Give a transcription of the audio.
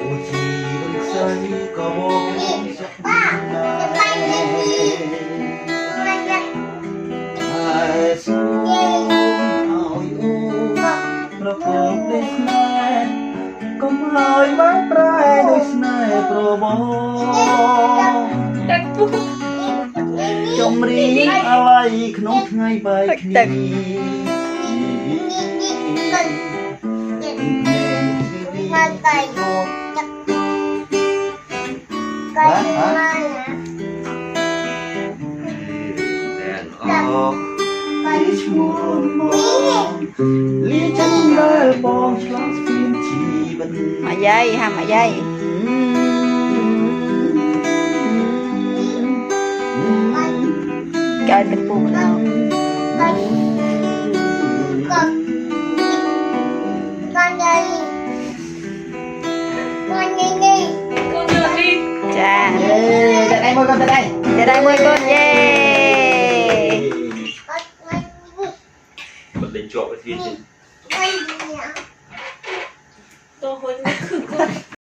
ô chi vẫn say có bóng sắc ai xuống ao yêuเราคงได้สนายก็ไม่บ้านปลายโดยสนายโปรโมจมรีอะไรขนมไทยใบขนีลีจันเดอร์บองฉลองสปินชีบันมาใหญ่ฮะมาใหญ่กลายเป็นปูแล้วจ้าจะได้มวยก็จะได้มวยก้นเย่มันเป็นจอบไปทีนึงตัวคนนี่คือก้น